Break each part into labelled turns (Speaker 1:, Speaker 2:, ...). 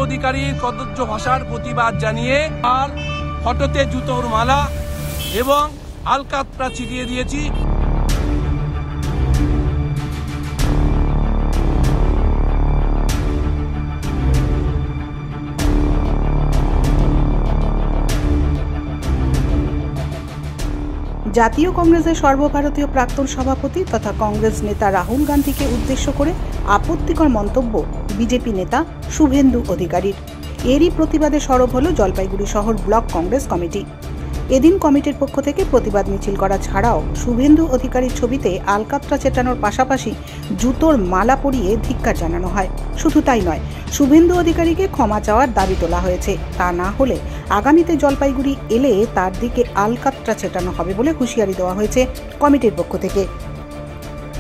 Speaker 1: অধিকারীর কদর্য ভাষার প্রতিবাদ জানিয়ে আর ফটোতে জুতোর মালা এবং আলকাতরা ছিটিয়ে দিয়েছি।
Speaker 2: জাতীয় কংগ্রেসের সর্বভারতীয় প্রাক্তন সভাপতি তথা কংগ্রেস নেতা রাহুল গান্ধীকে উদ্দেশ্য করে আপত্তিকর মন্তব্য বিজেপি নেতা শুভেন্দু অধিকারীর। এরই প্রতিবাদে সরব হল জলপাইগুড়ি শহর ব্লক কংগ্রেস কমিটি। এদিন কমিটির পক্ষ থেকে প্রতিবাদ মিছিল করা ছাড়াও শুভেন্দু অধিকারীর ছবিতে আলকাতরা চেটানোর পাশাপাশি জুতোর মালা পরিয়ে ধিক্কার জানানো হয়। শুধু তাই নয়, শুভেন্দু অধিকারীকে ক্ষমা চাওয়ার দাবি তোলা হয়েছে। তা না হলে আগামীতে জলপাইগুড়ি এলে তার দিকে আলকাতরা চেটানো হবে বলে হুঁশিয়ারি দেওয়া হয়েছে কমিটির পক্ষ থেকে।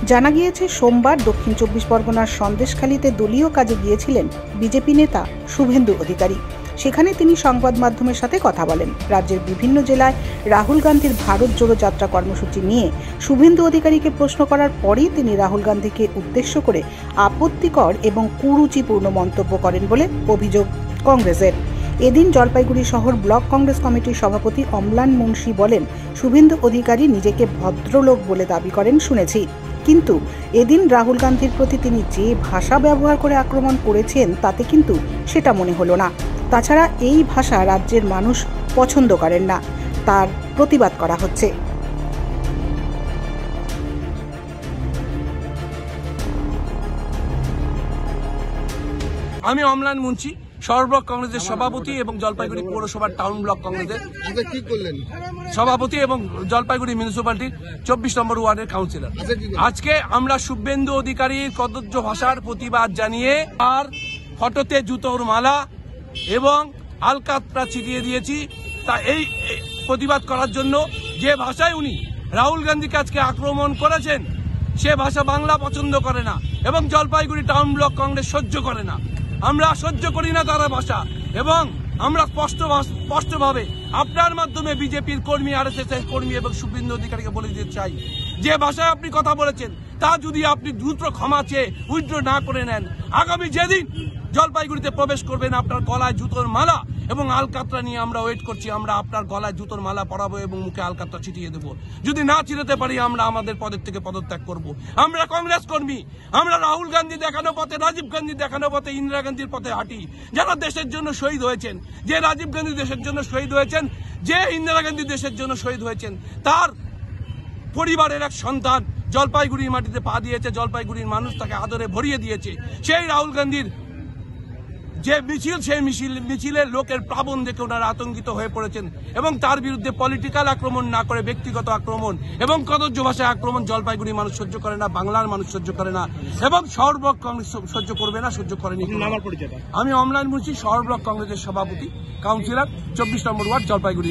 Speaker 2: জানা গিয়েছে, সোমবার দক্ষিণ 24 পরগনার সন্দেশখালীতে দলীয় কাজে গিয়েছিলেন বিজেপি নেতা শুভেন্দু অধিকারী। সেখানে তিনি সংবাদ মাধ্যমের সাথে কথা বলেন। রাজ্যের বিভিন্ন জেলায় রাহুল গান্ধীর ভারত জোড়ো যাত্রা কর্মসূচি নিয়ে শুভেন্দু অধিকারীকে প্রশ্ন করার পরই তিনি রাহুল গান্ধীকে উদ্দেশ্য করে আপত্তিকর এবং কুরুচিপূর্ণ মন্তব্য করেন বলে অভিযোগ কংগ্রেসের। এদিন জলপাইগুড়ি শহর ব্লক কংগ্রেস কমিটির সভাপতি অম্লান মুন্সি বলেন, শুভেন্দু অধিকারী নিজেকে ভদ্রলোক বলে দাবি করেন শুনেছি, কিন্তু এদিন রাহুল গান্ধীর প্রতি তিনি যে ভাষা ব্যবহার করে আক্রমণ করেছেন তাতে কিন্তু সেটা মনে হলো না। তাছাড়া এই ভাষা রাজ্যের মানুষ পছন্দ করেন না, তার প্রতিবাদ করা হচ্ছে।
Speaker 1: আমি অম্লান মুন্সি, শহর ব্লক কংগ্রেসের সভাপতি এবং জলপাইগুড়ি পৌরসভার টাউন ব্লক কংগ্রেসের সভাপতি এবং জলপাইগুড়ি মিউনিসিপ্যালিটির 24 নম্বর ওয়ার্ডের কাউন্সিলর। আজকে আমরা শুভেন্দু অধিকারীর কদর্য ভাষার প্রতিবাদ জানিয়ে আর ফটোতে জুতোর মালা এবং আলকাতরা ছিটিয়ে দিয়েছি। তা এই প্রতিবাদ করার জন্য যে ভাষায় উনি রাহুল গান্ধীকে আজকে আক্রমণ করেছেন, সে ভাষা বাংলা পছন্দ করে না এবং জলপাইগুড়ি টাউন ব্লক কংগ্রেস সহ্য করে না। আমরা সহ্য করি না তার ভাষা এবং আমরা স্পষ্টভাবে আপনার মাধ্যমে বিজেপির কর্মী, আরএসএস এর কর্মী এবং শুভেন্দু অধিকারীকে বলে দিতে চাই, যে ভাষায় আপনি কথা বলেছেন তা যদি আপনি দ্রুত ক্ষমা চেয়ে উইথড্র না করে নেন, আগামী যেদিন জলপাইগুড়িতে প্রবেশ করবেন আপনার গলায় জুতোর মালা এবং আলকাতরা নিয়ে আমরা ওয়েট করছি। আমরা আপনার গলায় জুতোর মালা পরাবো এবং মুখে আলকাতরা ছিটিয়ে দেবো। যদি না ছিটাতে পারি আমরা আমাদের পদের থেকে পদত্যাগ করব। আমরা কংগ্রেস কর্মী, আমরা রাহুল গান্ধী দেখানো পথে, রাজীব গান্ধী দেখানো পথে, ইন্দিরা গান্ধীর পথে হাঁটি। যারা দেশের জন্য শহীদ হয়েছেন, যে রাজীব গান্ধী দেশের জন্য শহীদ হয়েছেন, যে ইন্দিরা গান্ধী দেশের জন্য শহীদ হয়েছেন, তার পরিবারের এক সন্তান জলপাইগুড়ির মাটিতে পা দিয়েছে, জলপাইগুড়ির মানুষ তাকে আদরে ভরিয়ে দিয়েছে। সেই রাহুল গান্ধীর যে মিছিল, সেই মিছিলের লোকের প্লাবন দেখে ওনারা আতঙ্কিত হয়ে পড়েছেন এবং তার বিরুদ্ধে পলিটিক্যাল আক্রমণ না করে ব্যক্তিগত আক্রমণ এবং কদর্য ভাষায় আক্রমণ জলপাইগুড়ি মানুষ সহ্য করে না, বাংলার মানুষ সহ্য করে না এবং শহর ব্লক কংগ্রেস সহ্য করবে না, সহ্য করেনি। আমি অম্লান মুন্সি, শহর ব্লক কংগ্রেসের সভাপতি, কাউন্সিলর, 24 নম্বর ওয়ার্ড, জলপাইগুড়ি।